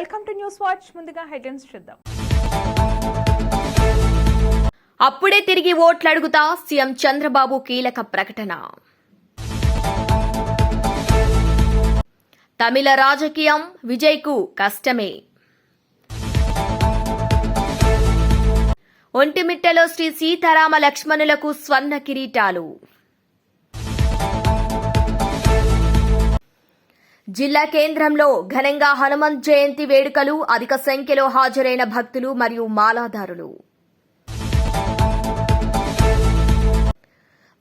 Welcome to news watch. ముందుగా headlines చూద్దాం. అప్పుడే తిరిగి ఓట్లు అడుగుతా సీఎం చంద్రబాబు కీలక ప్రకటన. తమిళ రాజకీయం విజయ్కు కష్టమే. ఒంటిమిట్టలో శ్రీ సీతారామ లక్ష్మణులకు స్వర్ణ కిరీటాలు. జిల్లా కేంద్రంలో ఘనంగా హనుమంత్ జయంతి వేడుకలు. అధిక సంఖ్యలో హాజరైన భక్తులు మరియు మాలాదారులు.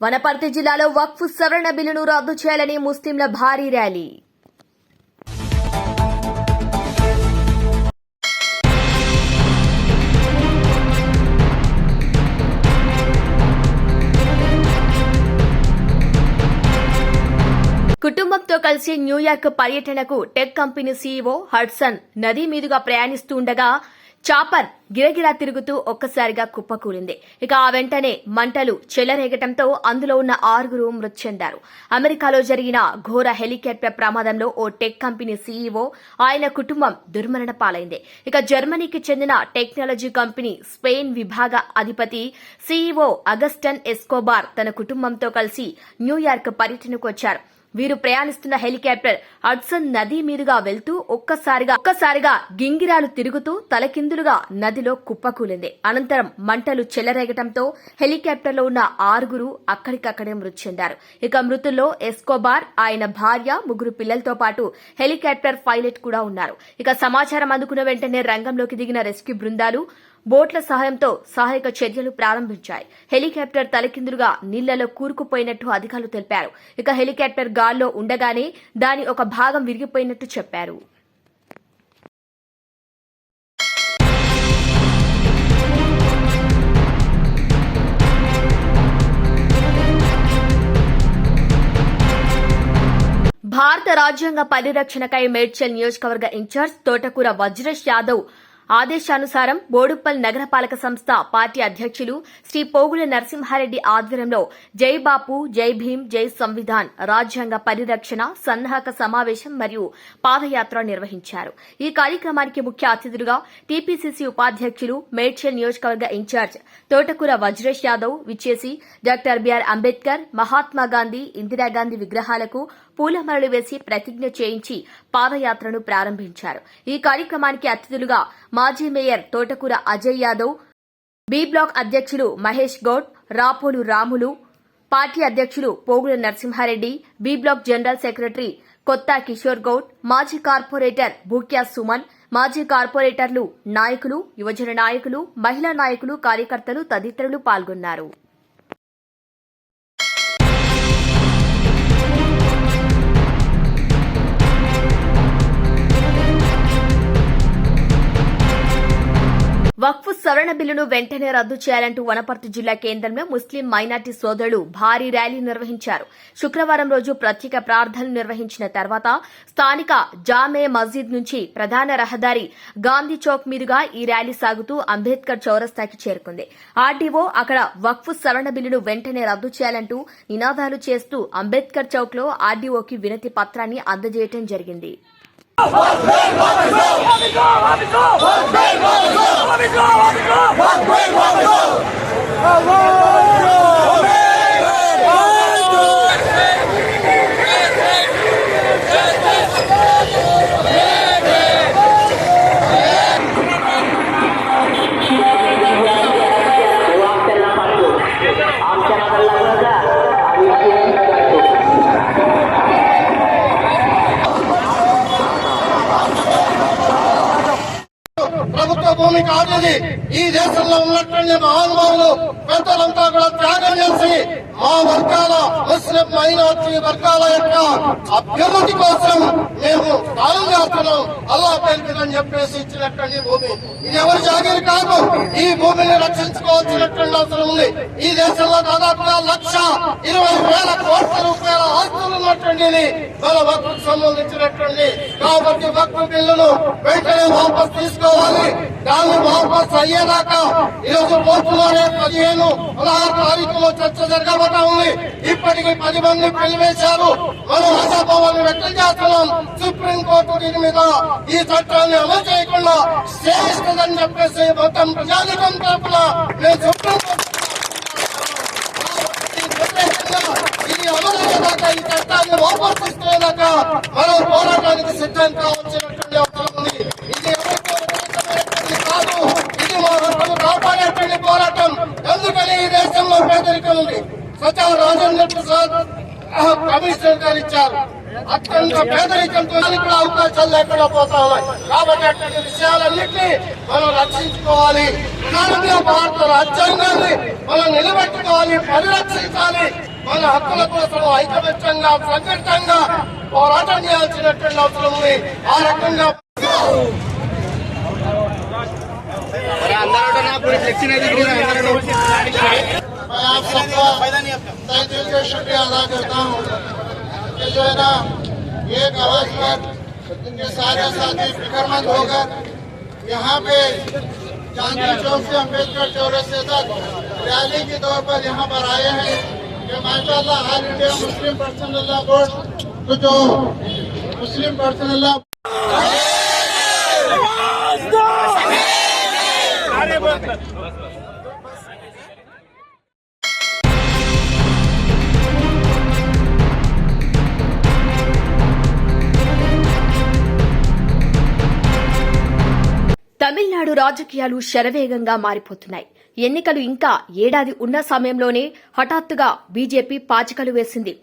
వనపర్తి జిల్లాలో వక్ఫ్ సవరణ బిల్లును రద్దు చేయాలని ముస్లింల భారీ ర్యాలీ. కుటుంబంతో కలిసి న్యూయార్క్ పర్యటనకు టెక్ కంపెనీ సీఈఓ హడ్సన్ నదీ మీదుగా ప్రయాణిస్తుండగా చాపర్ గిరగిరా తిరుగుతూ ఒక్కసారిగా కుప్పకూలింది. ఇక ఆ వెంటనే మంటలు చెలరేగటంతో అందులో ఉన్న 6 మృతి చెందారు. అమెరికాలో జరిగిన ఘోర హెలికాప్టర్ ప్రమాదంలో ఓ టెక్ కంపెనీ సీఈఓ, ఆయన కుటుంబం దుర్మరణ పాలైంది. ఇక జర్మనీకి చెందిన టెక్నాలజీ కంపెనీ స్పెయిన్ విభాగ అధిపతి సీఈఓ అగస్టన్ ఎస్కోబార్ తన కుటుంబంతో కలిసి న్యూయార్క్ పర్యటనకు వచ్చారు. వీరు ప్రయాణిస్తున్న హెలికాప్టర్ హడ్సన్ నదీ మీదుగా వెళ్తూ ఒక్కసారిగా గింగిరాలు తిరుగుతూ తలకిందులుగా నదిలో కుప్పకూలింది. అనంతరం మంటలు చెలరేగటంతో హెలికాప్టర్లో ఉన్న 6 అక్కడికక్కడే మృతి చెందారు. ఇక మృతుల్లో ఎస్కోబార్, ఆయన భార్య, 3 పిల్లలతో పాటు హెలికాప్టర్ పైలట్ కూడా ఉన్నారు. ఇక సమాచారం అందుకున్న వెంటనే రంగంలోకి దిగిన రెస్క్యూ బృందాలు బోట్ల సహాయంతో సహాయక చర్యలు ప్రారంభించాయి. హెలికాప్టర్ తలకిందులుగా నీళ్లలో కూరుకుపోయినట్టు అధికారులు తెలిపారు. ఇక హెలికాప్టర్ గాల్లో ఉండగానే దాని ఒక భాగం విరిగిపోయినట్టు చెప్పారు. భారత రాజ్యాంగ పరిరక్షణకై మేడ్చల్ నియోజకవర్గ ఇన్ఛార్జ్ తోటకూర వజ్రేష్ యాదవ్ ఆదేశానుసారం బోడుప్పల్ నగరపాలక సంస్థ పార్టీ అధ్యక్షులు శ్రీ పోగుల నరసింహారెడ్డి ఆధ్వర్యంలో జై బాపు, జై భీం, జై సంవిధాన్ రాజ్యాంగ పరిరక్షణ సన్నాహక సమావేశం మరియు పాదయాత్ర నిర్వహించారు. ఈ కార్యక్రమానికి ముఖ్య అతిథులుగా టీపీసీసీ ఉపాధ్యక్షులు మేడ్చల్ నియోజకవర్గ ఇన్ఛార్జ్ తోటకూర వజ్రేష్ యాదవ్ విచ్చేసి డాక్టర్ బిఆర్ అంబేద్కర్, మహాత్మాగాంధీ, ఇందిరాగాంధీ విగ్రహాలకు పూలమాలలు వేసి ప్రతిజ్ఞ చేయించి పాదయాత్రను ప్రారంభించారు. ఈ కార్యక్రమానికి అతిథులుగా మాజీ మేయర్ తోటకూర అజయ్ యాదవ్, బి బ్లాక్ అధ్యక్షులు మహేష్ గౌడ్, రాపోలు రాములు, పార్టీ అధ్యక్షులు Pogula Narasimha Reddy, B block general secretary Kotha Kishore Goud, మాజీ కార్పొరేటర్ భూక్యా సుమన్, మాజీ కార్పొరేటర్లు, నాయకులు, యువజన నాయకులు, మహిళా నాయకులు, కార్యకర్తలు తదితరులు పాల్గొన్నారు. వక్ఫ్ సవరణ బిల్లును వెంటనే రద్దు చేయాలంటూ వనపర్తి జిల్లా కేంద్రంలో ముస్లిం మైనార్టీ సోదరులు భారీ ర్యాలీ నిర్వహించారు. శుక్రవారం రోజు ప్రత్యేక ప్రార్థనలు నిర్వహించిన తర్వాత స్థానిక జామే మస్జిద్ నుంచి ప్రధాన రహదారి గాంధీ చౌక్ మీదుగా ఈ ర్యాలీ సాగుతూ అంబేద్కర్ చౌరస్తాకి చేరుకుంది. ఆర్డీఓ అక్కడ వక్ఫ్ సవరణ బిల్లును వెంటనే రద్దు చేయాలంటూ నినాదాలు చేస్తూ అంబేద్కర్ చౌక్ లో ఆర్డీఓకి వినతి పత్రాన్ని అందజేయడం జరిగింది. ప్రభుత్వ భూమి కాదని ఈ దేశంలో ఉన్నటువంటి మహానుభావులు పెద్దలంతా కూడా త్యాగం చేసి మా వర్గాల ముస్లిం మైనార్టీ వర్గాల యొక్క అభ్యున్నతి కోసం మేము త్యాగం చేస్తున్నాం. అల్లా పేరుని చెప్పేసి ఇచ్చినటువంటి భూమి ఇది ఎవరి జాగిరి కాదు. ఈ భూమిని రక్షించుకోవాల్సినటువంటి అవసరం ఉంది. ఈ దేశంలో దాదాపుగా 1,20,000 కోట్ల రూపాయల ఆస్తులు ఉన్నటువంటిది మన వక్ఫ్కు సంబంధించినటువంటి. కాబట్టి వక్ఫ్ బిల్లును వెంటనే వాపసు తీసుకోవాలి. దాన్ని వాపస్ అయ్యేదాకా ఈరోజు కోర్టులోనే 16 తారీఖులో చర్చ జరగబోతా ఉంది. ఇప్పటికీ 10 మంది పిలివేశారు. మనం అసభావాన్ని వ్యక్తం చేస్తున్నాం. సుప్రీంకోర్టు దీని మీద ఈ చట్టాన్ని అమలు చేయకుండా స్టే ఇస్తుందని చెప్పేసి మొత్తం ప్రజానికం తరఫున నేను సుప్రీంకోర్టు ఇది అమలయ్యేదాకా ఈ చట్టాన్ని వాపసు ఇచ్చేదాకా మనం పోరాటానికి సిద్ధం కావాల్సినటువంటి అవసరం ఉంది. ఇది ఎవరికో వ్యతిరేకమైనటువంటి కాదు, ఇది మా హక్కులు కాపాడేటువంటి పోరాటం. ఎందుకని ఈ దేశంలో పేదరికం ఉంది. సచివ రాజేంద్ర ప్రసాద్ కమిషనర్ గారు ఇచ్చారు. అత్యంత పేదరికంతో కూడా అవకాశాలు లేకుండా పోతా ఉన్నాయి. కాబట్టి అటువంటి విషయాలన్నింటినీ మనం రక్షించుకోవాలి. ప్రధానంగా భారత రాజ్యాంగాన్ని మనం నిలబెట్టుకోవాలి, పరిరక్షించాలి. మన హక్కుల కోసం ఐకమత్యంగా సంఘటితంగా పోరాటం చేయాల్సినటువంటి అవసరం ఉంది. ఆ రకంగా आप सबका तहे दिल से शुक्रिया अदा करता हूँ कि जो है ना एक आवाज पर इनके सारे साथी फिक्रमंद होकर यहाँ पे चांदनी चौक से अम्बेडकर चौरस्ते तक रैली के तौर पर यहाँ पर आए हैं कि माशाअल्लाह all India Muslim personal law board तो जो मुस्लिम पर्सनल लॉ తమిళనాడు రాజకీయాలు శరవేగంగా మారిపోతున్నాయి. ఎన్నికలు ఇంకా ఏడాది ఉన్న సమయంలోనే హఠాత్తుగా బీజేపీ పాచికలు వేసింది.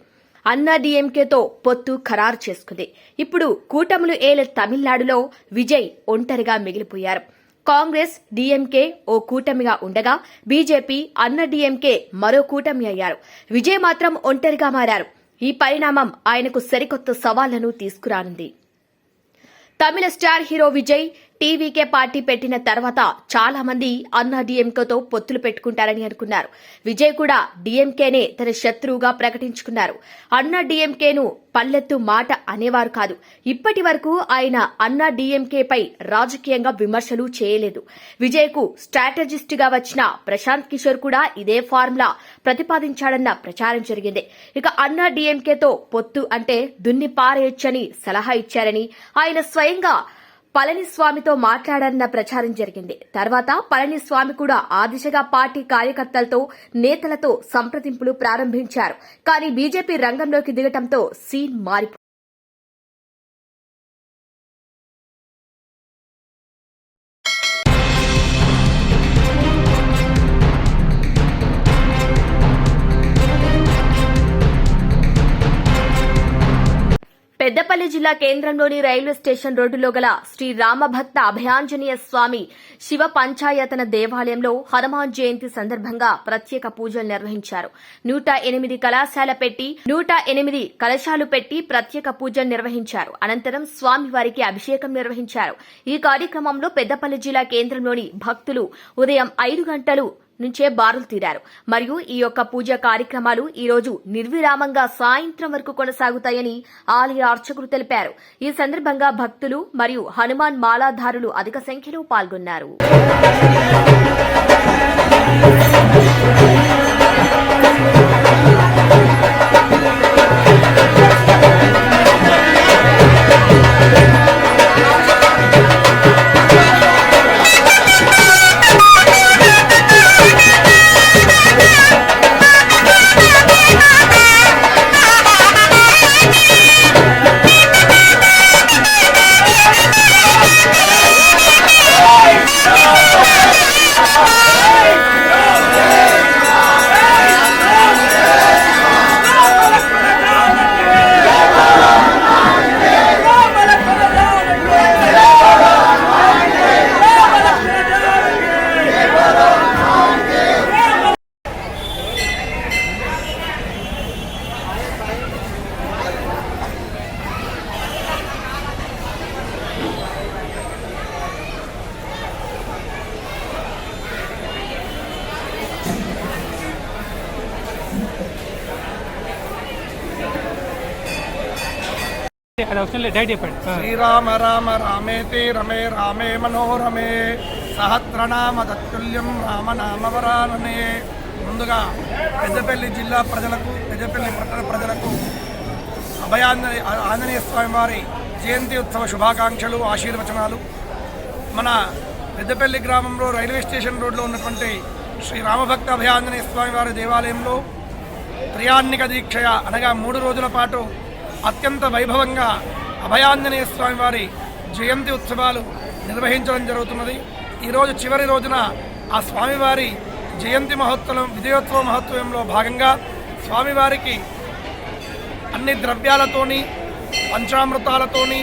అన్నా డీఎంకేతో పొత్తు ఖరారు చేసుకుంది. ఇప్పుడు కూటములు ఏలే తమిళనాడులో విజయ్ ఒంటరిగా మిగిలిపోయారు. కాంగ్రెస్ డీఎంకే ఓ కూటమిగా ఉండగా బీజేపీ అన్నా డీఎంకే మరో కూటమి అయ్యారు. విజయ్ మాత్రం ఒంటరిగా మారారు. ఈ పరిణామం ఆయనకు సరికొత్త సవాళ్లను తీసుకురానుంది. Tamil star hero Vijay TVK party పెట్టిన తర్వాత చాలా మంది అన్నా డీఎంకేతో పొత్తులు పెట్టుకుంటారని అనుకున్నారు. విజయ్ కూడా డీఎంకేనే తన శత్రువుగా ప్రకటించుకున్నారు. అన్నా డీఎంకేను పల్లెత్తు మాట అనేవారు కాదు. ఇప్పటి వరకు ఆయన అన్నా డీఎంకేపై రాజకీయంగా విమర్శలు చేయలేదు. విజయ్ కు స్ట్రాటజిస్ట్ గా వచ్చిన ప్రశాంత్ కిషోర్ కూడా ఇదే ఫార్ములా ప్రతిపాదించాడన్న ప్రచారం జరిగింది. ఇక అన్నా డీఎంకేతో పొత్తు అంటే దున్ని పారేయొచ్చని సలహా ఇచ్చారని, ఆయన స్వయంగా పళనిస్వామితో మాట్లాడారన్న ప్రచారం జరిగింది. తర్వాత పళనిస్వామి కూడా ఆ దిశగా పార్టీ కార్యకర్తలతో నేతలతో సంప్రదింపులు ప్రారంభించారు. కానీ బీజేపీ రంగంలోకి దిగటంతో సీన్ మారిపోయింది. పెద్దపల్లి జిల్లా కేంద్రంలోని రైల్వే స్టేషన్ రోడ్డులో గల శ్రీ రామభక్త అభయాంజనేయ స్వామి శివ పంచాయతన దేవాలయంలో హనుమాన్ జయంతి సందర్భంగా ప్రత్యేక పూజలు నిర్వహించారు. 108 కలశాలు పెట్టి ప్రత్యేక పూజలు నిర్వహించారు. అనంతరం స్వామివారికి అభిషేకం నిర్వహించారు. ఈ కార్యక్రమంలో పెద్దపల్లి జిల్లా కేంద్రంలోని భక్తులు ఉదయం 5 గంటలు నుంచే బారులు తీరారు. మరియు ఈ యొక్క పూజ కార్యక్రమాలు ఈ రోజు నిర్విరామంగా సాయంత్రం వరకు కొనసాగుతాయని ఆలయ అర్చకులు తెలిపారు. ఈ సందర్భంగా భక్తులు మరియు హనుమాన్ మాలాధారులు అధిక సంఖ్యలో పాల్గొన్నారు. అది అవసరం లేదు, డైరెక్ట్ చెప్పండి. శ్రీరామ రామ రామేతి రమే రామే మనోరమే సహస్రనామ తత్తుల్యం రామనామవరాననే. ముందుగా పెద్దపల్లి జిల్లా ప్రజలకు, పెద్దపల్లి పట్టణ ప్రజలకు ఆంజనేయ స్వామి వారి జయంతి ఉత్సవ శుభాకాంక్షలు, ఆశీర్వచనాలు. మన పెద్దపల్లి గ్రామంలో రైల్వే స్టేషన్ రోడ్లో ఉన్నటువంటి శ్రీ రామభక్త అభయాంజనేయ స్వామి వారి దేవాలయంలో త్రియాన్నిక దీక్షయ అనగా 3 రోజుల పాటు అత్యంత వైభవంగా అభయాంజనేయ స్వామి వారి జయంతి ఉత్సవాలు నిర్వహించడం జరుగుతున్నది. ఈరోజు చివరి రోజున ఆ స్వామివారి జయంతి మహోత్సవం, విజయోత్సవ మహోత్సవంలో భాగంగా స్వామివారికి అన్ని ద్రవ్యాలతోని, పంచామృతాలతోని,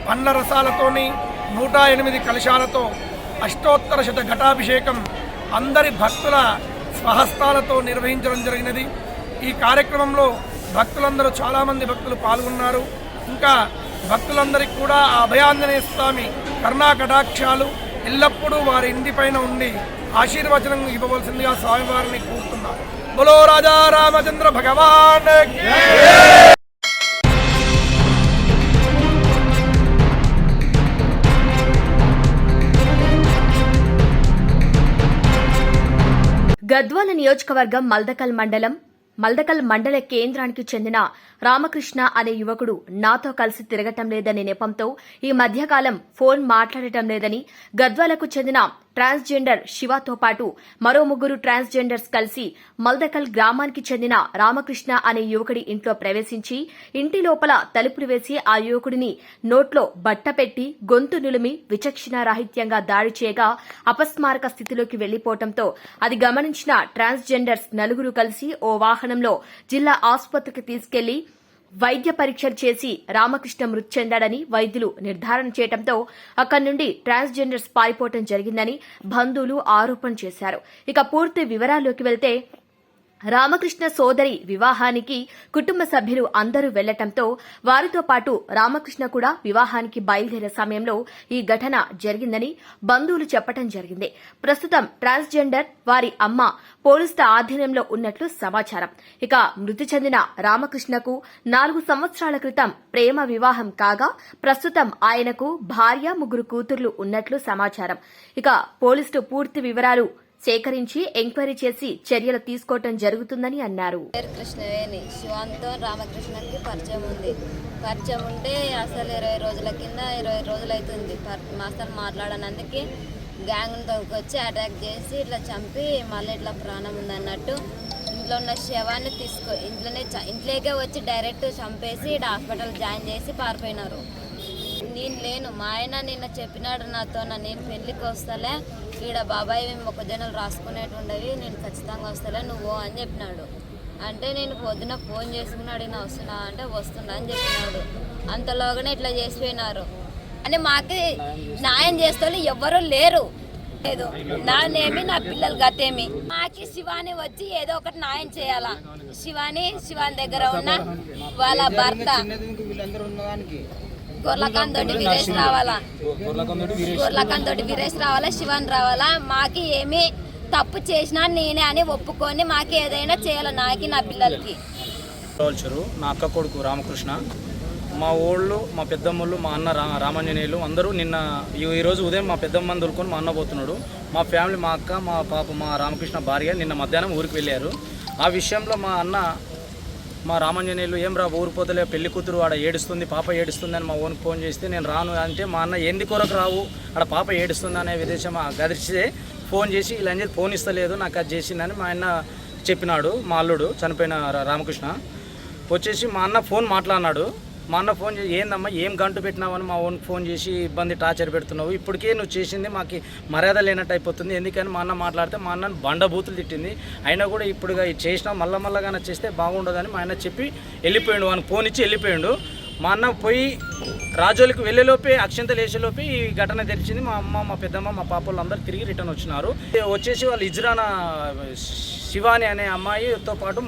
పండ్ల రసాలతోని, 108 కలశాలతో అష్టోత్తర శత ఘటాభిషేకం అందరి భక్తుల స్వహస్తాలతో నిర్వహించడం జరిగినది. ఈ కార్యక్రమంలో భక్తులందరూ, చాలామంది భక్తులు పాల్గొన్నారు. ఇంకా భక్తులందరికీ కూడా ఆ అభయాంజనేయ స్వామి కరుణా కటాక్షాలు ఎల్లప్పుడూ వారి ఇంటిపైన ఉండి ఆశీర్వచనం ఇవ్వవలసిందిగా స్వామివారిని కోరుతున్నారు. బోలో రాజా రామచంద్ర భగవాన్. గద్వాల నియోజకవర్గం మల్దకల్ మండల కేంద్రానికి చెందిన రామకృష్ణ అనే యువకుడు నాతో కలిసి తిరగటం లేదనే నెపంతో ఈ మధ్యకాలం ఫోన్ మాట్లాడటం లేదని గద్వాలకు చెందిన ట్రాన్స్జెండర్ శివతో పాటు మరో 3 ట్రాన్స్జెండర్స్ కలిసి మల్దకల్ గ్రామానికి చెందిన రామకృష్ణ అనే యువకుడి ఇంట్లో ప్రవేశించి ఇంటి లోపల తలుపులు వేసి ఆ యువకుడిని నోట్లో బట్ట పెట్టి గొంతు నులిమి విచక్షణారాహిత్యంగా దాడి చేయగా అపస్మారక స్థితిలోకి వెళ్లిపోవడంతో అది గమనించిన ట్రాన్స్జెండర్స్ 4 కలిసి ఓ వాహనంలో జిల్లా ఆసుపత్రికి తీసుకెళ్లి వైద్య పరీక్షలు చేసి రామకృష్ణ మృతి చెందాడని వైద్యులు నిర్ధారణ చేయడంతో అక్కడి నుండి ట్రాన్స్జెండర్స్ పారిపోవడం జరిగిందని బంధువులు ఆరోపణ చేశారు. ఇక పూర్తి వివరాల్లోకి వెళ్తే రామకృష్ణ సోదరి వివాహానికి కుటుంబ సభ్యులు అందరూ వెళ్లటంతో వారితో పాటు రామకృష్ణ కూడా వివాహానికి బయలుదేరే సమయంలో ఈ ఘటన జరిగిందని బంధువులు చెప్పడం జరిగింది. ప్రస్తుతం ట్రాన్స్జెండర్ వారి అమ్మ పోలీసుల ఆధీనంలో ఉన్నట్లు సమాచారం. ఇక మృతి చెందిన రామకృష్ణకు 4 సంవత్సరాల క్రితం ప్రేమ వివాహం కాగా ప్రస్తుతం ఆయనకు భార్య 3 కూతుర్లు ఉన్నట్లు సమాచారం. ఇక పోలీసులు పూర్తి వివరాలు సేకరించి ఎంక్వైరీ చేసి చర్యలు తీసుకోవటం జరుగుతుందని అన్నారు. కృష్ణవేణి శివాంతో రామకృష్ణకి పరిచయం ఉంటే అసలు 20 రోజుల కింద 20 రోజులు అవుతుంది మాస్టర్ మాట్లాడనందుకే గ్యాంగ్తో వచ్చి అటాక్ చేసి ఇట్లా చంపి మళ్ళీ ఇట్లా ప్రాణం ఉందన్నట్టు ఇంట్లో ఉన్న శవాన్ని ఇంట్లోకే వచ్చి డైరెక్ట్ చంపేసి ఇక్కడ హాస్పిటల్ జాయిన్ చేసి పారిపోయినారు. నేను లేను, మా ఆయన నిన్న చెప్పినాడు నాతో, నేను పెళ్ళికి వస్తలే, ఈడ బాబాయ్ మొక్కజొన్నలు రాసుకునేటు ఉండవి, నేను ఖచ్చితంగా వస్తలే నువ్వు అని చెప్పినాడు. అంటే నేను పొద్దున ఫోన్ చేసుకున్నాడు, నేను వస్తున్నా అంటే వస్తున్నా అని చెప్పినాడు. అంతలోగానే ఇట్లా చేసిపోయినారు అని మాకు న్యాయం చేస్తే ఎవ్వరూ లేరు. లేదు నానేమి నా పిల్లలు గతేమి, మాకి శివాని వచ్చి ఏదో ఒకటి న్యాయం చేయాలా. శివాని దగ్గర ఉన్న వాళ్ళ భర్త గొర్లకాన్ తోటి వీరేష్ రావాలా, శివన్ రావాలా. మాకి ఏమి తప్పు చేసినా నేనే అని ఒప్పుకొని మాకు ఏదైనా చేయాలి, నాకి నా పిల్లలకి. నా అక్క కొడుకు రామకృష్ణ, మా ఊళ్ళు, మా పెద్దమ్మలు, మా అన్న రామాంజనేయులు అందరూ నిన్న ఈరోజు ఉదయం మా పెద్దమ్మని దొరుకుని మా అన్న పోతున్నాడు. మా ఫ్యామిలీ, మా అక్క, మా పాప, మా రామకృష్ణ భార్య నిన్న మధ్యాహ్నం ఊరికి వెళ్ళారు. ఆ విషయంలో మా అన్న, మా రామాంజనేయులు ఏం రా ఊరు పోతలే, పెళ్లి కూతురు ఆడ ఏడుస్తుంది, పాప ఏడుస్తుంది అని మా ఓన్కి ఫోన్ చేస్తే నేను రాను అంటే మా అన్న ఎందు కొరకు రావు, ఆడ పాప ఏడుస్తుంది అనే విదేశం గదిరిస్తే ఫోన్ చేసి ఇలా అని చెప్పి ఫోన్ ఇస్తలేదు, నాకు అది చేసిందని మా అన్న చెప్పినాడు. మా అల్లుడు చనిపోయిన రామకృష్ణ వచ్చేసి మా అన్న ఫోన్ మాట్లాడినాడు. మా అన్న ఫోన్ చేసి ఏందమ్మా ఏం గంటు పెట్టినావని మా ఓన్కి ఫోన్ చేసి ఇబ్బంది టార్చర్ పెడుతున్నావు, ఇప్పటికే నువ్వు చేసింది మాకు మర్యాద లేనట్టు అయిపోతుంది ఎందుకని మా అన్న మాట్లాడితే మా అన్నను బండబూతులు తిట్టింది. అయినా కూడా ఇప్పుడుగా చేసినా మళ్ళా చేస్తే బాగుండదని మా అన్న చెప్పి వెళ్ళిపోయాడు, వానికి ఫోన్ ఇచ్చి వెళ్ళిపోయాడు. మా అన్న పోయి రాజోలికి వెళ్ళేలోపే, అక్షంతలు వేసేలోపే ఈ ఘటన తెలిసింది. మా అమ్మ, మా పెద్దమ్మ, మా పాప వాళ్ళందరూ తిరిగి రిటర్న్ వచ్చినారు. వచ్చేసి వాళ్ళు ఇజ్రానా శివాని అనే అమ్మాయితో పాటు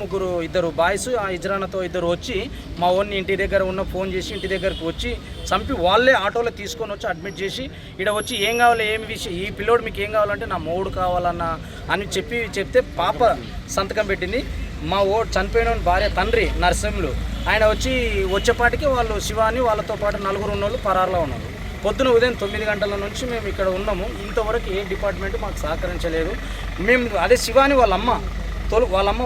ఇద్దరు బాయ్స్, ఆ ఇజ్రానాతో ఇద్దరు వచ్చి మా ఓన్ని ఇంటి దగ్గర ఉన్న ఫోన్ చేసి ఇంటి దగ్గరకు వచ్చి చంపి వాళ్ళే ఆటోలో తీసుకొని వచ్చి అడ్మిట్ చేసి ఇక్కడ వచ్చి ఏం కావాలి, ఏమి విషయం, ఈ పిల్లోడు మీకు ఏం కావాలంటే నా మూడు కావాలన్న అని చెప్తే పాప సంతకం పెట్టింది. మా చనిపోయిన భార్య తండ్రి నరసింహులు ఆయన వచ్చేపాటికి వాళ్ళు శివాని వాళ్ళతో పాటు నలుగురు ఉన్నోళ్ళు పరారులో ఉన్నారు. పొద్దున ఉదయం 9 గంటల నుంచి మేము ఇక్కడ ఉన్నాము. ఇంతవరకు ఏ డిపార్ట్మెంట్ మాకు సహకరించలేదు. మేము అదే శివాని వాళ్ళమ్మ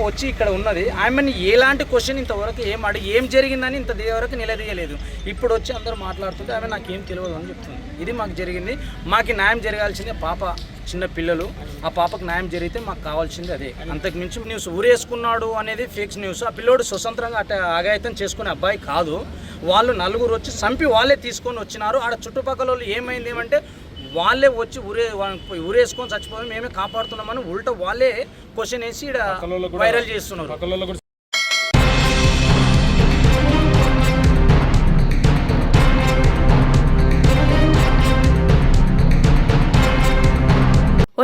వచ్చి ఇక్కడ ఉన్నది. ఆమెని ఎలాంటి క్వశ్చన్ ఇంతవరకు ఏం జరిగిందని ఇంత వరకు నిలదీయలేదు. ఇప్పుడు వచ్చి అందరూ మాట్లాడుతుంటే ఆమె నాకేం తెలియదు అని చెప్తుంది. ఇది మాకు జరిగింది. మాకు న్యాయం జరగాల్సిందే. పాప చిన్న పిల్లలు, ఆ పాపకు న్యాయం జరిగితే మాకు కావాల్సింది అదే. అంతకు మించి న్యూస్ ఊరేసుకున్నాడు అనేది ఫేక్ న్యూస్. ఆ పిల్లోడు స్వతంత్రంగా అగాయతం చేసుకునే అబ్బాయి కాదు. వాళ్ళు నలుగురు వచ్చి చంపి వాళ్ళే తీసుకొని వచ్చినారు. ఆడ చుట్టుపక్కల వాళ్ళు ఏమైంది ఏమంటే వాళ్ళే వచ్చి ఊరేసుకొని చచ్చిపోయి మేమే కాపాడుతున్నామని ఉల్టా వాళ్ళే క్వశ్చన్ వేసి ఇక్కడ వైరల్ చేస్తున్నారు.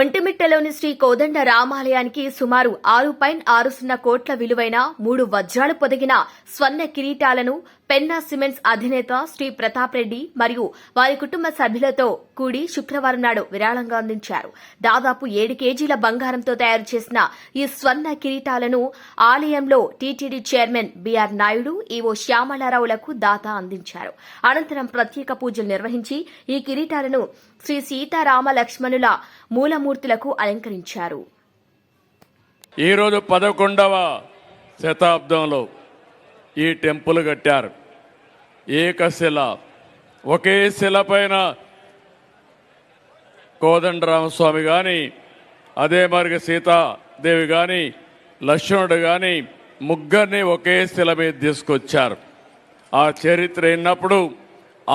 ఒంటిమిట్టలోని శ్రీ కోదండ రామాలయానికి సుమారు 6.60 కోట్ల విలువైన 3 వజ్రాలు పొదిగిన స్వర్ణ కిరీటాలను పెన్నా సిమెంట్స్ అధినేత శ్రీ ప్రతాప్ రెడ్డి మరియు వారి కుటుంబ సభ్యులతో కూడి శుక్రవారం నాడు విరాళంగా అందించారు. దాదాపు 7 కేజీల బంగారంతో తయారు చేసిన ఈ స్వర్ణ కిరీటాలను ఆలయంలో TTD chairman BR Naidu, EO శ్యామలారావులకు దాత అందించారు. అనంతరం ప్రత్యేక పూజలు నిర్వహించి ఈ కిరీటాలను శ్రీ సీతారామ లక్ష్మణుల మూలమూర్తులకు అలంకరించారు. ఈరోజు 11వ శతాబ్దంలో ఈ టెంపుల్ కట్టారు. ఏకశిల, ఒకే శిల పైన కోదండరామస్వామి కానీ, అదే మరి సీతాదేవి కానీ, లక్ష్మణుడు కానీ ముగ్గురిని ఒకే శిల మీద తీసుకొచ్చారు. ఆ చరిత్ర విన్నప్పుడు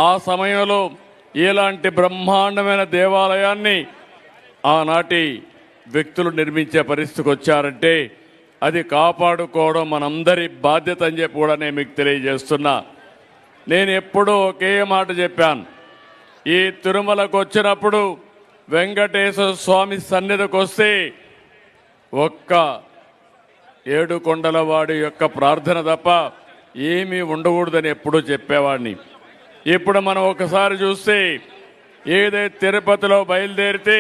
ఆ సమయంలో ఇలాంటి బ్రహ్మాండమైన దేవాలయాన్ని ఆనాటి వ్యక్తులు నిర్మించే పరిస్థితికి వచ్చారంటే అది కాపాడుకోవడం మనందరి బాధ్యత అని చెప్పి కూడా నేను మీకు తెలియజేస్తున్నా. నేను ఎప్పుడూ ఒకే మాట చెప్పాను. ఈ తిరుమలకు వచ్చినప్పుడు వెంకటేశ్వర స్వామి సన్నిధికి వస్తే ఒక్క 7 కొండల వాడి యొక్క ప్రార్థన తప్ప ఏమీ ఉండకూడదని ఎప్పుడూ చెప్పేవాడిని. ఇప్పుడు మనం ఒకసారి చూస్తే ఏదైతే తిరుపతిలో బయలుదేరితే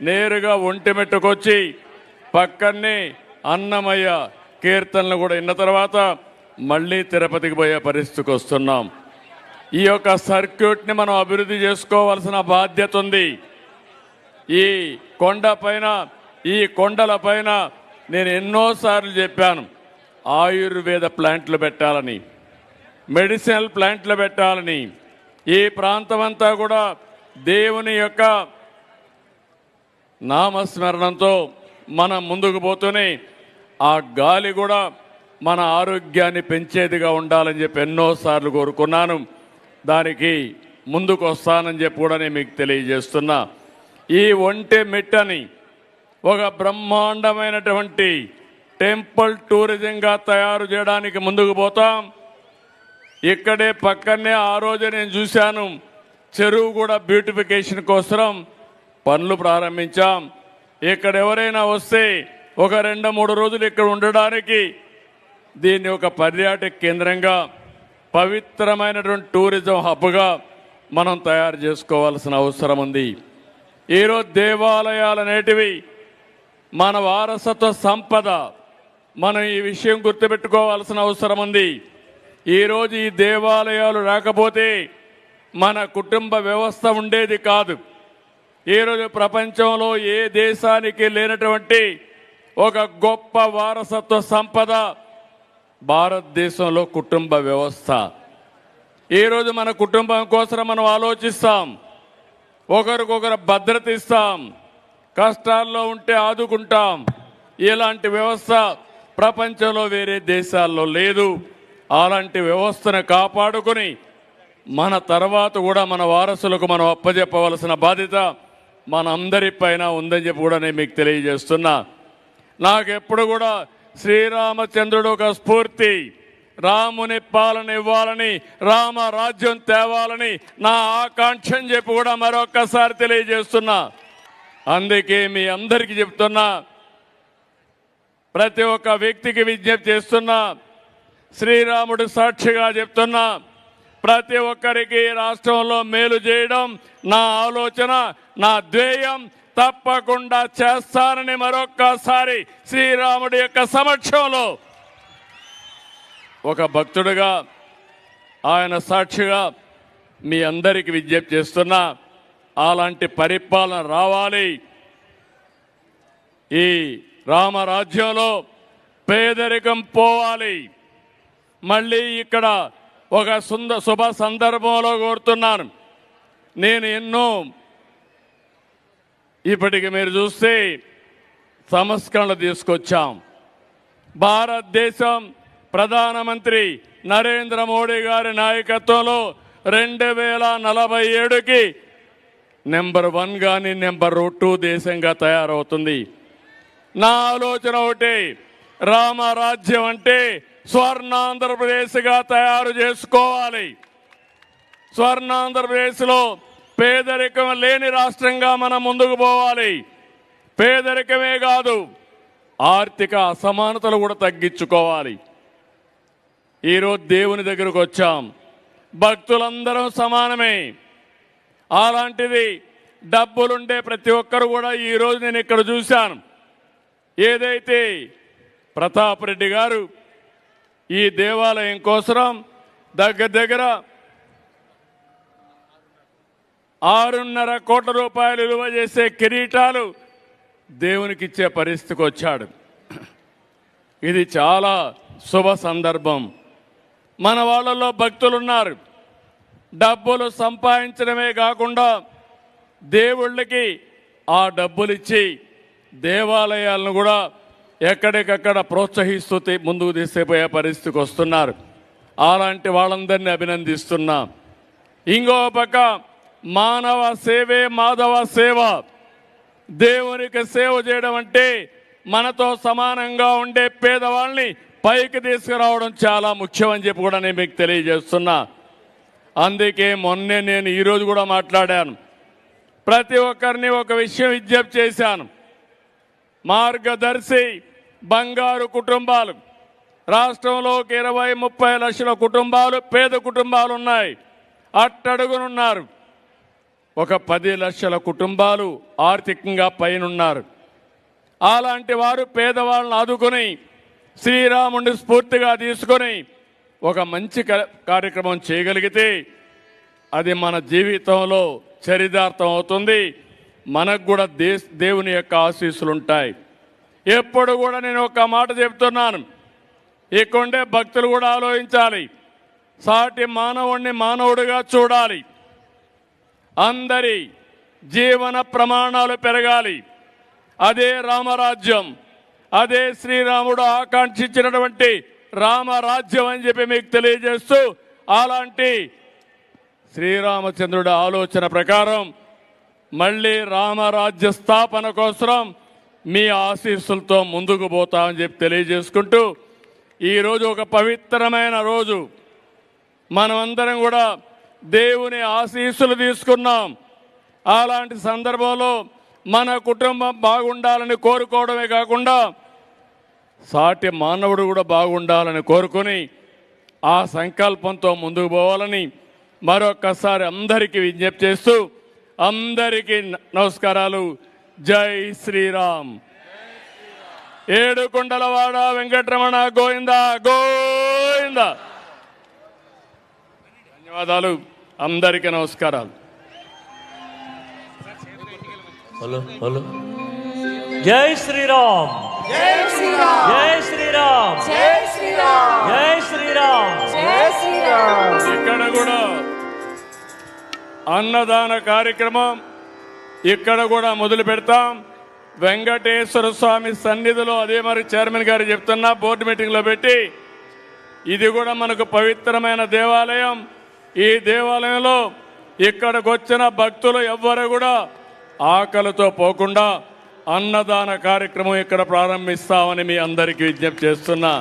నేరుగా ఒంటిమిట్టకొచ్చి పక్కనే అన్నమయ్య కీర్తనలు కూడా విన్న తర్వాత మళ్ళీ తిరుపతికి పోయే పరిస్థితికి వస్తున్నాం. ఈ యొక్క సర్క్యూట్ని మనం అభివృద్ధి చేసుకోవాల్సిన బాధ్యత ఉంది. ఈ కొండల పైన నేను ఎన్నోసార్లు చెప్పాను, ఆయుర్వేద ప్లాంట్లు పెట్టాలని, మెడిసినల్ ప్లాంట్లు పెట్టాలని. ఈ ప్రాంతం అంతా కూడా దేవుని యొక్క నామస్మరణంతో మనం ముందుకు పోతూనే ఆ గాలి కూడా మన ఆరోగ్యాన్ని పెంచేదిగా ఉండాలని చెప్పి ఎన్నోసార్లు కోరుకున్నాను. దానికి ముందుకు వస్తానని చెప్పి కూడా నేను మీకు తెలియజేస్తున్నా. ఈ ఒంటిమిట్టని ఒక బ్రహ్మాండమైనటువంటి టెంపుల్ టూరిజంగా తయారు చేయడానికి ముందుకు పోతాం. ఇక్కడే పక్కనే ఆ రోజు నేను చూశాను, చెరువు కూడా బ్యూటిఫికేషన్ కోసం పనులు ప్రారంభించాం. ఇక్కడ ఎవరైనా వస్తే ఒక 2-3 రోజులు ఇక్కడ ఉండడానికి దీన్ని ఒక పర్యాటక కేంద్రంగా, పవిత్రమైనటువంటి టూరిజం హబ్గా మనం తయారు చేసుకోవాల్సిన అవసరం ఉంది. ఈరోజు దేవాలయాలు అనేటివి మన వారసత్వ సంపద. మనం ఈ విషయం గుర్తుపెట్టుకోవాల్సిన అవసరం ఉంది. ఈరోజు ఈ దేవాలయాలు రాకపోతే మన కుటుంబ వ్యవస్థ ఉండేది కాదు. ఈరోజు ప్రపంచంలో ఏ దేశానికి లేనటువంటి ఒక గొప్ప వారసత్వ సంపద భారతదేశంలో కుటుంబ వ్యవస్థ. ఈరోజు మన కుటుంబం కోసం మనం ఆలోచిస్తాం, ఒకరికొకరు భద్రత ఇస్తాం, కష్టాల్లో ఉంటే ఆదుకుంటాం. ఇలాంటి వ్యవస్థ ప్రపంచంలో వేరే దేశాల్లో లేదు. అలాంటి వ్యవస్థను కాపాడుకొని మన తర్వాత కూడా మన వారసులకు మనం అప్పజెప్పవలసిన బాధ్యత మనందరిపైన ఉందని చెప్పి కూడా నేను మీకు తెలియజేస్తున్నా. నాకెప్పుడు కూడా శ్రీరామచంద్రుడు ఒక స్ఫూర్తి. రాముని పాలన ఇవ్వాలని, రామ రాజ్యం తేవాలని నా ఆకాంక్ష అని చెప్పి కూడా మరొక్కసారి తెలియజేస్తున్నా. అందుకే మీ అందరికీ చెప్తున్నా, ప్రతి ఒక్క వ్యక్తికి విజ్ఞప్తి చేస్తున్నా, శ్రీరాముడు సాక్షిగా చెప్తున్నా, ప్రతి ఒక్కరికి రాష్ట్రంలో మేలు చేయడం నా ఆలోచన, నా ధ్యేయం. తప్పకుండా చేస్తానని మరొక్కసారి శ్రీరాముడి యొక్క సమక్షంలో ఒక భక్తుడిగా ఆయన సాక్షిగా మీ అందరికీ విజ్ఞప్తి చేస్తున్నా, అలాంటి పరిపాలన రావాలి. ఈ రామరాజ్యంలో పేదరికం పోవాలి. మళ్ళీ ఇక్కడ ఒక శుభ సందర్భంలో కోరుతున్నాను. నేను ఎన్నో ఇప్పటికి మీరు చూస్తే సంస్కరణలు తీసుకొచ్చాం. భారతదేశం ప్రధానమంత్రి నరేంద్ర మోడీ గారి నాయకత్వంలో 2047కి నెంబర్ 1 కానీ నెంబర్ 2 దేశంగా తయారవుతుంది. నా ఆలోచన ఒకటి, రామరాజ్యం అంటే స్వర్ణాంధ్రప్రదేశ్గా తయారు చేసుకోవాలి. స్వర్ణాంధ్రప్రదేశ్లో పేదరికం లేని రాష్ట్రంగా మనం ముందుకు పోవాలి. పేదరికమే కాదు, ఆర్థిక అసమానతలు కూడా తగ్గించుకోవాలి. ఈరోజు దేవుని దగ్గరకు వచ్చాం, భక్తులందరం సమానమే. అలాంటిది డబ్బులుండే ప్రతి ఒక్కరు కూడా ఈరోజు నేను ఇక్కడ చూశాను. ఏదైతే ప్రతాప్ రెడ్డి గారు ఈ దేవాలయం కోసం దగ్గర 6.5 కోట్ల రూపాయలు విలువ చేసే కిరీటాలు దేవునికి ఇచ్చే పరిస్థితికి వచ్చాడు. ఇది చాలా శుభ సందర్భం. మన వాళ్ళలో భక్తులున్నారు. డబ్బులు సంపాదించడమే కాకుండా దేవుళ్ళకి ఆ డబ్బులు ఇచ్చి దేవాలయాలను కూడా ఎక్కడికక్కడ ప్రోత్సహిస్తూ ముందుకు తీసుకుపోయే పరిస్థితికి వస్తున్నారు. అలాంటి వాళ్ళందరినీ అభినందిస్తున్నా. ఇంకో పక్క మానవ సేవే మాధవ సేవ. దేవునికి సేవ చేయడం అంటే మనతో సమానంగా ఉండే పేదవాళ్ళని పైకి తీసుకురావడం చాలా ముఖ్యమని చెప్పి కూడా నేను మీకు తెలియజేస్తున్నా. అందుకే మొన్నే నేను ఈరోజు కూడా మాట్లాడాను. ప్రతి ఒక్కరిని ఒక విషయం విజ్ఞప్తి చేశాను. మార్గదర్శి బంగారు కుటుంబాలు రాష్ట్రంలో 20-30 లక్షల కుటుంబాలు పేద కుటుంబాలు ఉన్నాయి, అట్టడుగునున్నారు. ఒక 10 లక్షల కుటుంబాలు ఆర్థికంగా పైనున్నారు. అలాంటి వారు పేదవాళ్ళని ఆదుకొని శ్రీరాముడిని స్ఫూర్తిగా తీసుకొని ఒక మంచి కార్యక్రమం చేయగలిగితే అది మన జీవితంలో చరితార్థం అవుతుంది. మనకు కూడా దేవుని యొక్క ఆశీస్సులు ఉంటాయి. ఎప్పుడు కూడా నేను ఒక మాట చెప్తున్నాను, ఇక్కడే భక్తులు కూడా ఆలోచించాలి. సాటి మానవుణ్ణి మానవుడిగా చూడాలి. అందరి జీవన ప్రమాణాలు పెరగాలి. అదే రామరాజ్యం, అదే శ్రీరాముడు ఆకాంక్షించినటువంటి రామరాజ్యం అని చెప్పి మీకు తెలియజేస్తూ, అలాంటి శ్రీరామచంద్రుడి ఆలోచన ప్రకారం మళ్ళీ రామరాజ్య స్థాపన కోసం మీ ఆశీస్సులతో ముందుకు పోతామని చెప్పి తెలియజేసుకుంటూ, ఈరోజు ఒక పవిత్రమైన రోజు. మనమందరం కూడా దేవుని ఆశీస్సులు తీసుకున్నాం. అలాంటి సందర్భంలో మన కుటుంబం బాగుండాలని కోరుకోవడమే కాకుండా సాటి మానవుడు కూడా బాగుండాలని కోరుకొని ఆ సంకల్పంతో ముందుకు పోవాలని మరొక్కసారి అందరికీ విజ్ఞప్తి చేస్తూ, అందరికీ నమస్కారాలు. జై శ్రీరామ్. ఏడుకొండలవాడ వెంకటరమణ గోవింద గోవింద. ధన్యవాదాలు. అందరికీ నమస్కారాలు. Hello hello. జై శ్రీరామ్. జై శ్రీరామ్. జై శ్రీరామ్. జై శ్రీరామ్. జై శ్రీరామ్. జై శ్రీరామ్. ఇక్కడ కూడా అన్నదాన కార్యక్రమం ఇక్కడ కూడా మొదలు పెడతాం. వెంకటేశ్వర స్వామి సన్నిధిలో అదే మరి చైర్మన్ గారు చెప్తున్నా, బోర్డు మీటింగ్లో పెట్టి, ఇది కూడా మనకు పవిత్రమైన దేవాలయం. ఈ దేవాలయంలో ఇక్కడికి వచ్చిన భక్తులు ఎవ్వరు కూడా ఆకలితో పోకుండా అన్నదాన కార్యక్రమం ఇక్కడ ప్రారంభిస్తామని మీ అందరికీ విజ్ఞప్తి చేస్తున్నా.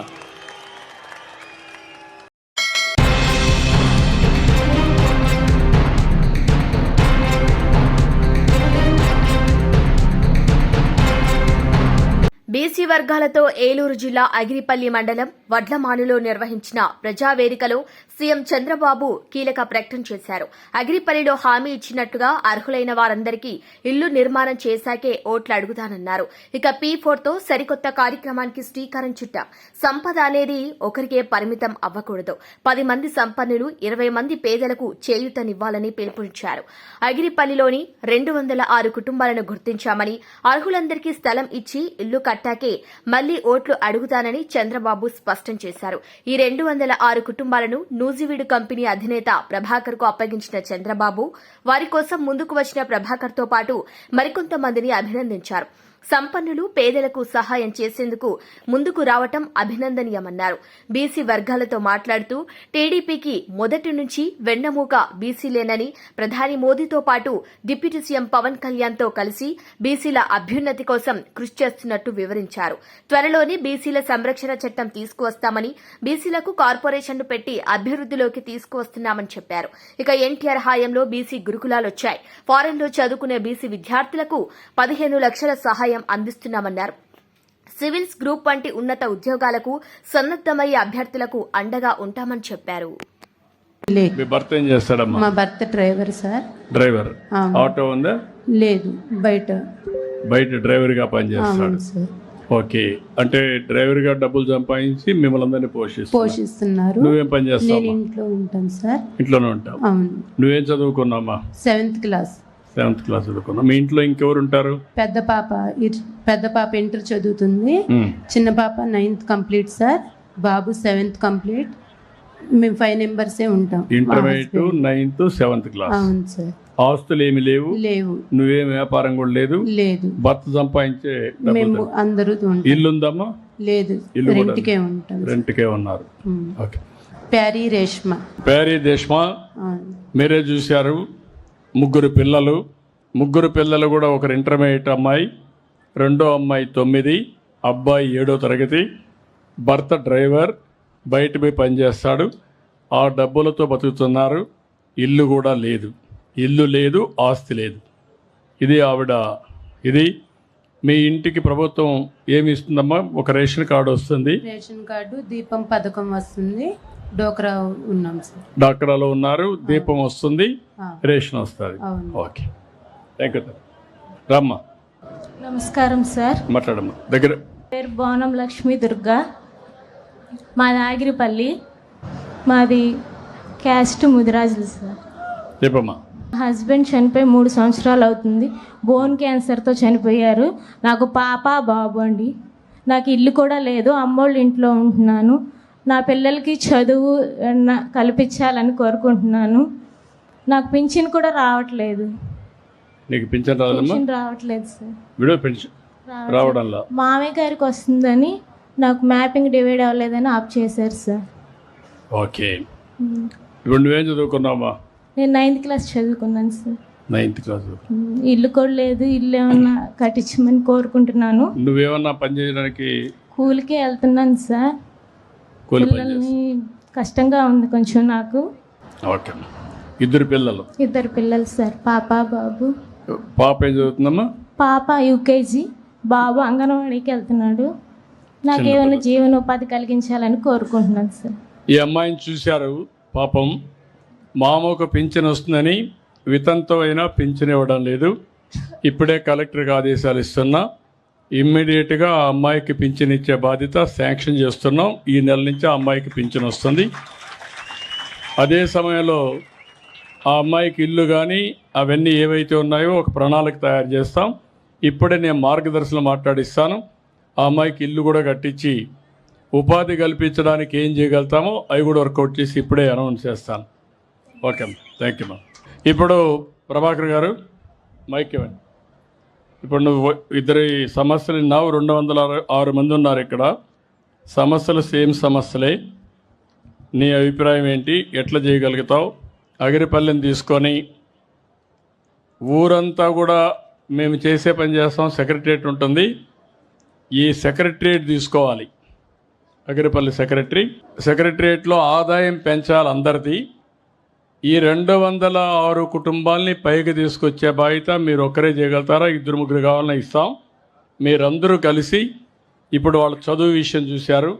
బీసీ వర్గాలతో ఏలూరు జిల్లా అగిరిపల్లి మండలం వడ్లమానులో నిర్వహించిన ప్రజావేదికలో సీఎం చంద్రబాబు కీలక ప్రకటన చేశారు. అగిరిపల్లిలో హామీ ఇచ్చినట్టుగా అర్హులైన వారందరికీ ఇల్లు నిర్మాణం చేశాకే ఓట్లు అడుగుతానన్నారు. ఇక P4తో సరికొత్త కార్యక్రమానికి శ్రీకారం చుట్టాం. సంపద అనేది ఒకరికే పరిమితం అవ్వకూడదు. 10 మంది సంపన్నులు 20 మంది పేదలకు చేయూతనివ్వాలని పిలుపునిచ్చారు. అగిరిపల్లిలోని 206 కుటుంబాలను గుర్తించామని, అర్హులందరికీ స్థలం ఇచ్చి ఇల్లు కట్టాకే మళ్లీ ఓట్లు అడుగుతానని చంద్రబాబు స్పష్టం చేశారు. ఈ 206 కుటుంబాలను నూజివీడు కంపెనీ అధినేత ప్రభాకర్ కు అప్పగించిన చంద్రబాబు వారి కోసం ముందుకు వచ్చిన ప్రభాకర్ తో పాటు మరికొంతమందిని అభినందించారు. సంపన్నులు పేదలకు సహాయం చేసేందుకు ముందుకు రావటం అభినందనీయమన్నారు. బీసీ వర్గాలతో మాట్లాడుతూ టీడీపీకి మొదటి నుంచి వెన్నెముక బీసీలేనని, ప్రధాని మోదీతో పాటు డిప్యూటీ సీఎం పవన్ కళ్యాణ్ తో కలిసి బీసీల అభ్యున్నతి కోసం కృషి చేస్తున్నట్టు వివరించారు. త్వరలోనే బీసీల సంరక్షణ చట్టం తీసుకువస్తామని, బీసీలకు కార్పొరేషన్ను పెట్టి అభివృద్దిలోకి తీసుకువస్తున్నామని చెప్పారు. ఇక ఎన్టీఆర్ హయాంలో బీసీ గురుకులాలొచ్చాయి. ఫారెన్లో చదువుకునే బీసీ విద్యార్థులకు 15 లక్షల సహాయం అందిస్తున్నామన్నారు. సివిల్స్ గ్రూప్ వంటి ఉన్నత ఉద్యోగాలకు సన్నద్దమయ్యే అభ్యర్థులకు అండగా ఉంటామని చెప్పారు. మీ భర్త ఏం చేస్తాడమ్మా? మా భర్త డ్రైవర్ సార్. డ్రైవర్. ఆటో ఉందా? లేదు, బయట డ్రైవర్ గా పనిచేస్తాడు. సార్. ఓకే, అంటే డ్రైవర్ గా డబ్బులు సంపాదించి మిమ్మల్ని అందరినీ పోషిస్తున్నారు. నువ్వేం పని చేస్తావు? నేను ఇంట్లో ఉంటాను సార్. ఇంట్లోనే ఉంటావు. అవును. నువ్వేం చదువుకున్నావా? 7th class. 7th క్లాస్ చదువుకున్నావు. మీ ఇంట్లో ఇంకెవరు ఉంటారు? పెద్ద పాప ఇంటర్ చదువుతుంది. చిన్న పాప 9th కంప్లీట్ సార్. బాబు 7th కంప్లీట్. మేము 5 మెంబర్సే ఉంటాం. Intermediate, 9th, 7th class. అవును సార్. ఆస్తులు ఏమి లేవు? లేవు. నువ్వేం వ్యాపారం కూడా లేదు? లేదు. భర్త సంపాదించే మేము అందరూ ఇల్లు ఉందమ్మా? లేదు, రెంట్కే ఉంటాం. రెంట్కే ఉన్నారు. ఓకే. ప్యారీ రేష్మా మీరే చూశారు. ముగ్గురు పిల్లలు కూడా ఒకరు ఇంటర్మీడియట్ అమ్మాయి, రెండో అమ్మాయి 9, అబ్బాయి 7వ తరగతి. భర్త డ్రైవర్, బయట పోయి పనిచేస్తాడు. ఆ డబ్బులతో బతుకుతున్నారు. ఇల్లు కూడా లేదు. ఇల్లు లేదు, ఆస్తి లేదు. ఇది ఆవిడ. ఇది మీ ఇంటికి ప్రభుత్వం ఏమి ఇస్తుందమ్మా? ఒక రేషన్ కార్డు వస్తుంది. రేషన్ కార్డు, దీపం పథకం వస్తుంది. డోక్రా ఉన్నాం సార్. డాక్రాలో ఉన్నారు. దీపం వస్తుంది, రేషన్ వస్తుంది. Okay, thank you. రామ్మా. నమస్కారం సార్. మాట్లాడమ్మా. దగ్గర పేరు బోనం లక్ష్మీ దుర్గా. మాది ఆగిరిపల్లి. మాది క్యాస్ట్ ముదిరాజులు సార్. చెప్పమ్మా. హస్బెండ్ చనిపోయి 3 సంవత్సరాలు అవుతుంది. బోన్ క్యాన్సర్తో చనిపోయారు. నాకు పాప బాబు అండి. నాకు ఇల్లు కూడా లేదు. అమ్మోళ్ళ ఇంట్లో ఉంటున్నాను. నా పిల్లలకి చదువు కల్పించాలని కోరుకుంటున్నాను. నాకు పింఛన్ కూడా రావట్లేదు. నీకు పింఛన్ రావట్లేదు సార్. విడో పెన్షన్ రావడంలో మామయ్య గారికి వస్తుందని నాకు మ్యాపింగ్ డివైడ్ అవ్వలేదని ఆప్ చేశారు సార్. ఓకే. ఇప్పుడు నువ్వేం చదువుకున్నావా? నేను 9th క్లాస్ చదువుకున్నాను సార్. 9th class. ఇల్లు కూడా లేదు. ఇల్లు ఏమన్నా కట్టించమని కోరుకుంటున్నాను. నువ్వేమన్నా పని చేయడానికి? కూలికే వెళ్తున్నాను సార్. పిల్లల్ని కష్టంగా ఉంది కొంచెం నాకు. ఓకే. ఇద్దరు పిల్లలు సార్. పాప బాబు. పాప ఏం చదువుతుందమ్మా? పాప UKG, బాబు అంగన్వాడీకి వెళ్తున్నాడు. నాకేమైనా జీవనోపాధి కలిగించాలని కోరుకుంటున్నాను సార్. ఈ అమ్మాయిని చూశారు. పాపం మామకు పింఛన్ వస్తుందని వితంతో అయినా పింఛన్ ఇవ్వడం లేదు. ఇప్పుడే కలెక్టర్కి ఆదేశాలు ఇస్తున్నా. ఇమ్మీడియట్గా ఆ అమ్మాయికి పింఛన్ ఇచ్చే బాధ్యత శాంక్షన్ చేస్తున్నాం. ఈ నెల నుంచి ఆ అమ్మాయికి పింఛన్ వస్తుంది. అదే సమయంలో ఆ అమ్మాయికి ఇల్లు కానీ అవన్నీ ఏవైతే ఉన్నాయో ఒక ప్రణాళిక తయారు చేస్తాం. ఇప్పుడే నేను మార్గదర్శనం మాట్లాడిస్తాను. ఆ అమ్మాయికి ఇల్లు కూడా కట్టించి ఉపాధి కల్పించడానికి ఏం చేయగలుగుతామో అవి కూడా వర్కౌట్ చేసి ఇప్పుడే అనౌన్స్ చేస్తాను. Okay, thank you ma'am. ఇప్పుడు ప్రభాకర్ గారు మైక్ ఇవ్వండి. ఇప్పుడు నువ్వు ఇద్దరి సమస్యలు విన్నావు. 206 మంది ఉన్నారు ఇక్కడ. సమస్యలు సేమ్ సమస్యలే. నీ అభిప్రాయం ఏంటి? ఎట్లా చేయగలుగుతావు? అగిరిపల్లిని తీసుకొని ఊరంతా కూడా మేము చేసే పని చేస్తాం. సెక్రటరియట్ ఉంటుంది. ఈ సెక్రటరియట్ తీసుకోవాలి. అగిరిపల్లి సెక్రటరియట్లో ఆదాయం పెంచాలి అందరిది. ఈ 206 కుటుంబాలని పైకి తీసుకొచ్చే బాధ్యత మీరు ఒక్కరే చేయగలుగుతారా? 2-3 కావాలన్నా ఇస్తాం. మీరందరూ కలిసి ఇప్పుడు వాళ్ళ చదువు విషయం చూశారు.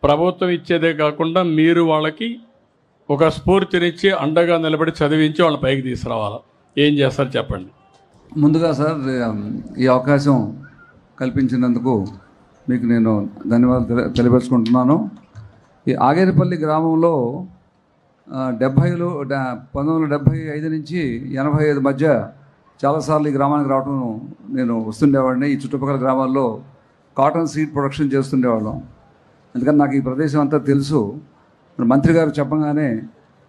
ప్రభుత్వం ఇచ్చేదే కాకుండా మీరు వాళ్ళకి ఒక స్ఫూర్తినిచ్చి అండగా నిలబడి చదివించి వాళ్ళని పైకి తీసుకురావాలి. ఏం చేస్తారు చెప్పండి. ముందుగా సార్ ఈ అవకాశం కల్పించినందుకు మీకు నేను ధన్యవాదాలు తెలియపరుచుకుంటున్నాను. ఈ ఆగేరిపల్లి గ్రామంలో 1975 నుంచి 85 మధ్య చాలాసార్లు ఈ గ్రామానికి రావడం నేను వస్తుండేవాడిని. ఈ చుట్టుపక్కల గ్రామాల్లో కాటన్ సీడ్ ప్రొడక్షన్ చేస్తుండేవాళ్ళం. అందుకని నాకు ఈ ప్రదేశం అంతా తెలుసు. మంత్రి గారు చెప్పగానే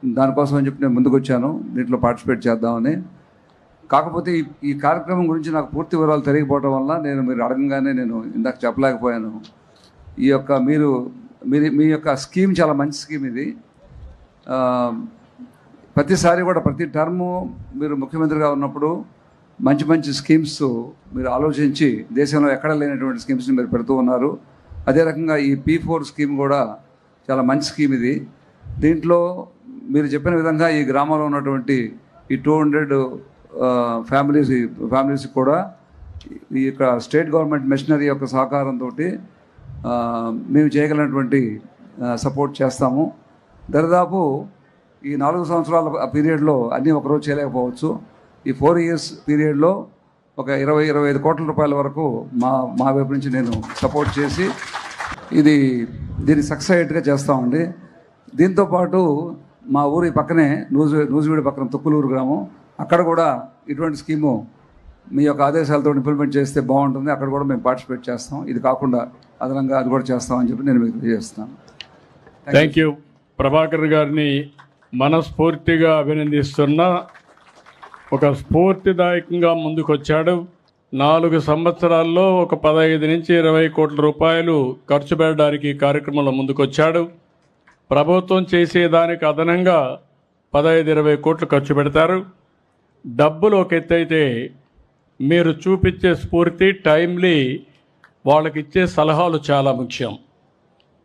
దానికోసం అని చెప్పి నేను ముందుకు వచ్చాను, దీంట్లో పార్టిసిపేట్ చేద్దామని. కాకపోతే ఈ కార్యక్రమం గురించి నాకు పూర్తి వివరాలు తెలియకపోవడం వల్ల మీరు అడగంగానే నేను ఇందాక చెప్పలేకపోయాను. ఈ యొక్క మీ యొక్క స్కీమ్ చాలా మంచి స్కీమ్ ఇది. ప్రతిసారి కూడా ప్రతి టర్ము మీరు ముఖ్యమంత్రిగా ఉన్నప్పుడు మంచి మంచి స్కీమ్స్ మీరు ఆలోచించి దేశంలో ఎక్కడ లేనటువంటి స్కీమ్స్ని మీరు పెడుతూ ఉన్నారు. అదే రకంగా ఈ P4 స్కీమ్ కూడా చాలా మంచి స్కీమ్ ఇది. దీంట్లో మీరు చెప్పిన విధంగా ఈ గ్రామంలో ఉన్నటువంటి ఈ 200 ఫ్యామిలీస్ కూడా ఈ యొక్క స్టేట్ గవర్నమెంట్ మిషనరీ యొక్క సహకారంతో మేము చేయగలిగినటువంటి సపోర్ట్ చేస్తాము. దరిదాపు ఈ 4 సంవత్సరాల పీరియడ్లో అన్నీ ఒకరోజు చేయలేకపోవచ్చు. ఈ 4 years పీరియడ్లో ఒక 20-25 కోట్ల రూపాయల వరకు మా వైపు నుంచి నేను సపోర్ట్ చేసి దీన్ని సక్సెస్ అయ్యేట్టుగా చేస్తామండి. దీంతోపాటు మా ఊరి పక్కనే నూజివీడు పక్కన తొక్కులూరు గ్రామం, అక్కడ కూడా ఇటువంటి స్కీము మీ యొక్క ఆదేశాలతో ఇంప్లిమెంట్ చేస్తే బాగుంటుంది. అక్కడ కూడా మేము పార్టిసిపేట్ చేస్తాం. ఇది కాకుండా అదనంగా అది కూడా చేస్తామని చెప్పి నేను మీకు తెలియజేస్తాను. Thank you. ప్రభాకర్ గారిని మనస్ఫూర్తిగా అభినందిస్తున్నా. ఒక స్ఫూర్తిదాయకంగా ముందుకొచ్చాడు. 4 సంవత్సరాల్లో ఒక 15 నుంచి 20 కోట్ల రూపాయలు ఖర్చు పెట్టడానికి ఈ కార్యక్రమంలో ముందుకొచ్చాడు. ప్రభుత్వం చేసేదానికి అదనంగా 15-20 కోట్లు ఖర్చు పెడతారు. డబ్బులు ఒక ఎత్తు అయితే మీరు చూపించే స్ఫూర్తి, టైమ్లీ వాళ్ళకి ఇచ్చే సలహాలు చాలా ముఖ్యం.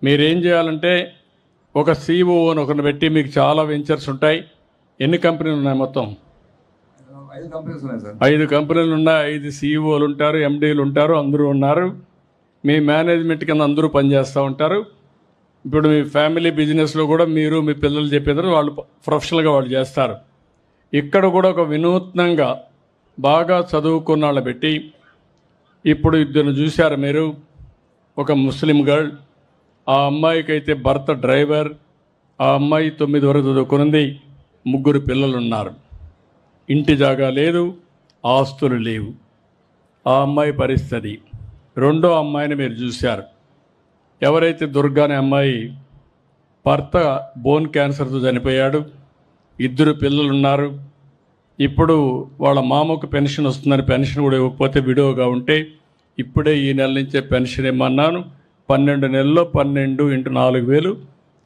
మీరేం చేయాలంటే ఒక COOని ఒకరిని పెట్టి, మీకు చాలా వెంచర్స్ ఉంటాయి. ఎన్ని కంపెనీలు ఉన్నాయి మొత్తం? 5 కంపెనీస్ ఉన్నాయి సార్. 5 కంపెనీలు ఉన్నాయి. 5 CEOలు ఉంటారు, MDలు ఉంటారు, అందరూ ఉన్నారు. మీ మేనేజ్మెంట్ కింద అందరూ పనిచేస్తూ ఉంటారు. ఇప్పుడు మీ ఫ్యామిలీ బిజినెస్లో కూడా మీరు మీ పిల్లలు చెప్పేదారు వాళ్ళు ప్రొఫెషనల్గా వాళ్ళు చేస్తారు. ఇక్కడ కూడా ఒక వినూత్నంగా బాగా చదువుకున్న వాళ్ళని పెట్టి, ఇప్పుడు ఇద్దరు చూశారు మీరు. ఒక ముస్లిం గర్ల్, ఆ అమ్మాయికి అయితే భర్త డ్రైవర్, ఆ అమ్మాయి 9 వరకు చదువుకున్నది, 3 పిల్లలు ఉన్నారు. ఇంటి జాగా లేదు, ఆస్తులు లేవు. ఆ అమ్మాయి పరిస్థితి. రెండో అమ్మాయిని మీరు చూశారు. ఎవరైతే దుర్గా అనే అమ్మాయి భర్త బోన్ క్యాన్సర్తో చనిపోయాడు, 2 పిల్లలు ఉన్నారు. ఇప్పుడు వాళ్ళ మామకు పెన్షన్ వస్తుందని పెన్షన్ కూడా ఇవ్వకపోతే విడోగా ఉంటే ఇప్పుడే ఈ నెల నుంచే పెన్షన్ ఇమ్మన్నాను. 12 నెలల్లో 12 × 4,000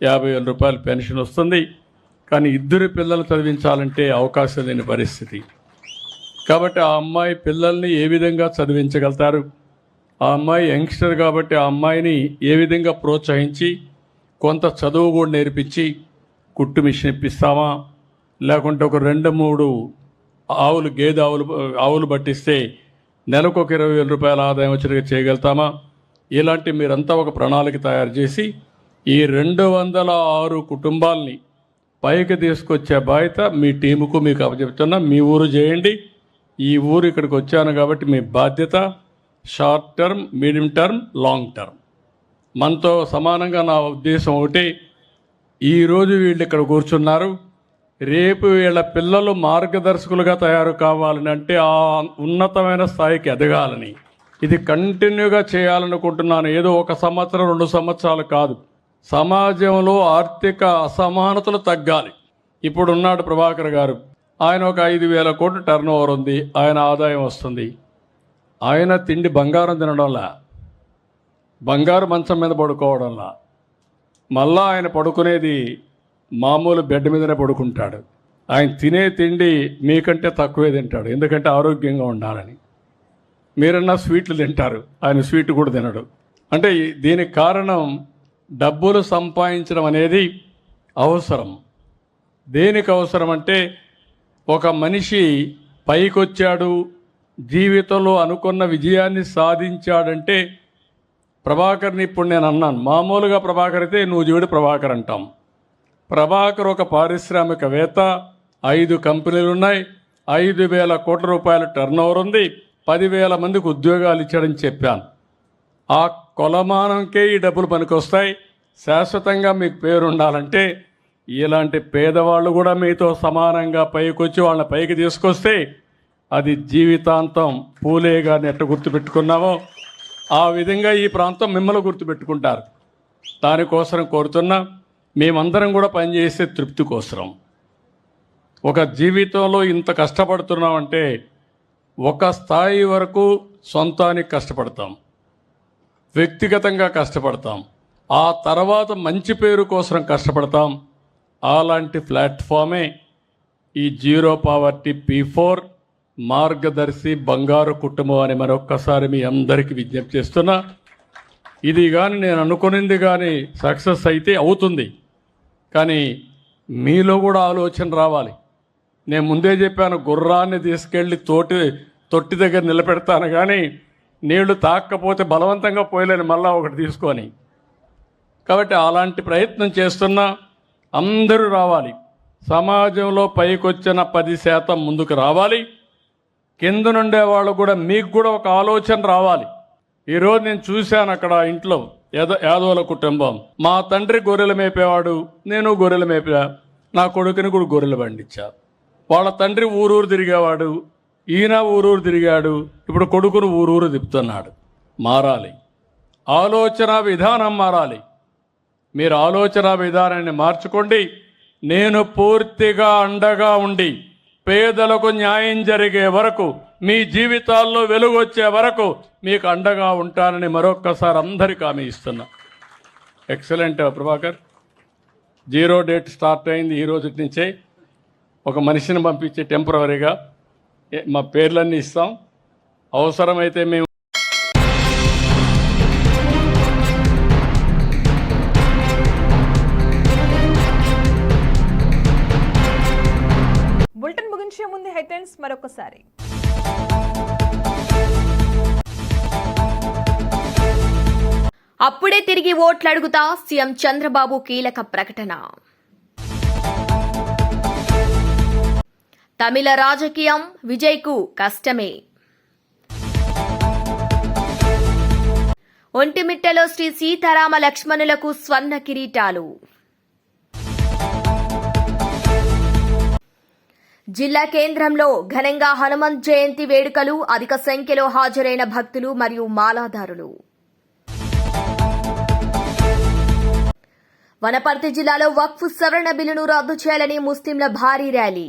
50,000 రూపాయలు పెన్షన్ వస్తుంది. కానీ 2 పిల్లలు చదివించాలంటే అవకాశం లేని పరిస్థితి. కాబట్టి ఆ అమ్మాయి పిల్లల్ని ఏ విధంగా చదివించగలుగుతారు? ఆ అమ్మాయి యంగ్స్టర్ కాబట్టి ఆ అమ్మాయిని ఏ విధంగా ప్రోత్సహించి కొంత చదువు కూడా నేర్పించి కుట్టు మిషన్ ఇప్పిస్తామా, లేకుంటే ఒక 2-3 గేదె ఆవులు పట్టిస్తే నెలకు ఒక 20,000 రూపాయల ఆదాయం వచ్చేట్టుగా చేయగలుగుతామా? ఇలాంటి మీరంతా ఒక ప్రణాళిక తయారు చేసి ఈ 206 కుటుంబాలని పైకి తీసుకొచ్చే బాధ్యత మీ టీముకు మీకు అప్పచెప్తున్నా. మీ ఊరు చేయండి. ఈ ఊరు ఇక్కడికి వచ్చాను కాబట్టి మీ బాధ్యత short term, medium term, long term. మనతో సమానంగా నా ఉద్దేశం ఒకటి, ఈరోజు వీళ్ళు ఇక్కడ కూర్చున్నారు, రేపు వీళ్ళ పిల్లలు మార్గదర్శకులుగా తయారు కావాలని, అంటే ఆ ఉన్నతమైన స్థాయికి ఎదగాలని. ఇది కంటిన్యూగా చేయాలనుకుంటున్నాను. ఏదో 1 సంవత్సరం 2 సంవత్సరాలు కాదు. సమాజంలో ఆర్థిక అసమానతలు తగ్గాలి. ఇప్పుడు ఉన్నాడు ప్రభాకర్ గారు, ఆయన ఒక 5,000 కోట్లు టర్న్ ఓవర్ ఉంది, ఆయన ఆదాయం వస్తుంది. ఆయన తిండి బంగారం తినడంలా, బంగారు మంచం మీద పడుకోవడంలా, మళ్ళా ఆయన పడుకునేది మామూలు బెడ్ మీదనే పడుకుంటాడు. ఆయన తినే తిండి మీకంటే తక్కువే తింటాడు, ఎందుకంటే ఆరోగ్యంగా ఉండాలని. మీరన్నా స్వీట్లు తింటారు, ఆయన స్వీట్ కూడా తినడు. అంటే దీనికి కారణం డబ్బులు సంపాదించడం అనేది అవసరం. దేనికి అవసరం అంటే, ఒక మనిషి పైకొచ్చాడు, జీవితంలో అనుకున్న విజయాన్ని సాధించాడంటే, ప్రభాకర్ని ఇప్పుడు నేను అన్నాను, మామూలుగా ప్రభాకర్ అయితే నూజివీడు ప్రభాకర్ అంటాం. ప్రభాకర్ ఒక పారిశ్రామికవేత్త, 5 కంపెనీలు ఉన్నాయి, 5,000 కోట్ల రూపాయల టర్నోవర్ ఉంది, 10,000 మందికి ఉద్యోగాలు ఇచ్చాడని చెప్పాను. ఆ కొలమానంకే ఈ డబ్బులు పనికొస్తాయి. శాశ్వతంగా మీకు పేరు ఉండాలంటే ఇలాంటి పేదవాళ్ళు కూడా మీతో సమానంగా పైకొచ్చి వాళ్ళని పైకి తీసుకొస్తే అది జీవితాంతం పూలే గారిని ఎట్ట గుర్తుపెట్టుకున్నామో ఆ విధంగా ఈ ప్రాంతం మిమ్మల్ని గుర్తుపెట్టుకుంటారు. దానికోసం కోరుతున్నా, మేమందరం కూడా పనిచేసే తృప్తి కోసం. ఒక జీవితంలో ఇంత కష్టపడుతున్నామంటే ఒక స్థాయి వరకు సొంతానికి కష్టపడతాం, వ్యక్తిగతంగా కష్టపడతాం, ఆ తర్వాత మంచి పేరు కోసం కష్టపడతాం. అలాంటి ప్లాట్ఫామే ఈ జీరో పావర్టీ P4 మార్గదర్శి బంగారు కుటుంబం అని మరొక్కసారి మీ అందరికీ విజ్ఞప్తి చేస్తున్నా. ఇది కానీ నేను అనుకునింది కానీ సక్సెస్ అయితే అవుతుంది, కానీ మీలో కూడా ఆలోచన రావాలి. నేను ముందే చెప్పాను, గుర్రాన్ని తీసుకెళ్ళి తొట్టి దగ్గర నిలబెడతాను కానీ నీళ్లు తాకపోతే బలవంతంగా పోయలేని మళ్ళా ఒకటి తీసుకొని. కాబట్టి అలాంటి ప్రయత్నం చేస్తున్నా. అందరూ రావాలి, సమాజంలో పైకొచ్చిన 10% ముందుకు రావాలి. కింద నుండే వాళ్ళు కూడా మీకు కూడా ఒక ఆలోచన రావాలి. ఈరోజు నేను చూశాను అక్కడ ఇంట్లో యాదవుల కుటుంబం. మా తండ్రి గొర్రెలు మేపేవాడు, నేను గొర్రెలు మేపా, నా కొడుకుని కూడా గొర్రెలు పండించా. వాళ్ళ తండ్రి ఊరూరు తిరిగేవాడు, ఈయన ఊరూరు తిరిగాడు, ఇప్పుడు కొడుకును ఊరూరు తిప్పుతున్నాడు. మారాలి, ఆలోచన విధానం మారాలి. మీరు ఆలోచన విధానాన్ని మార్చుకోండి. నేను పూర్తిగా అండగా ఉండి పేదలకు న్యాయం జరిగే వరకు, మీ జీవితాల్లో వెలుగు వచ్చే వరకు మీకు అండగా ఉంటానని మరొక్కసారి అందరికీ హామీ ఇస్తున్నా. ఎక్సలెంట్ ప్రభాకర్. 0 డేట్ స్టార్ట్ అయింది ఈ రోజు నుంచే. ఒక మనిషిని పంపించి టెంపరవరీగా మా పేర్లన్నీ ఇస్తాం. అవసరమైతే మేము బులెటిన్ ముగించే ముందు హెడ్లైన్స్ మరొకసారి. అప్పుడే తిరిగి ఓట్లు అడుగుతా సీఎం చంద్రబాబు కీలక ప్రకటన. తమిళ రాజకీయం విజయ్కు కష్టమే. ఒంటిమిట్టలో శ్రీ సీతారామ లక్ష్మణులకు స్వర్ణ కిరీటాలు. జిల్లా కేంద్రంలో ఘనంగా హనుమంత్ జయంతి వేడుకలు. అధిక సంఖ్యలో హాజరైన భక్తులు మరియు మాలాదారులు. వనపర్తి జిల్లాలో వక్ఫ్ సవరణ బిల్లును రద్దు చేయాలని ముస్లింల భారీ ర్యాలీ.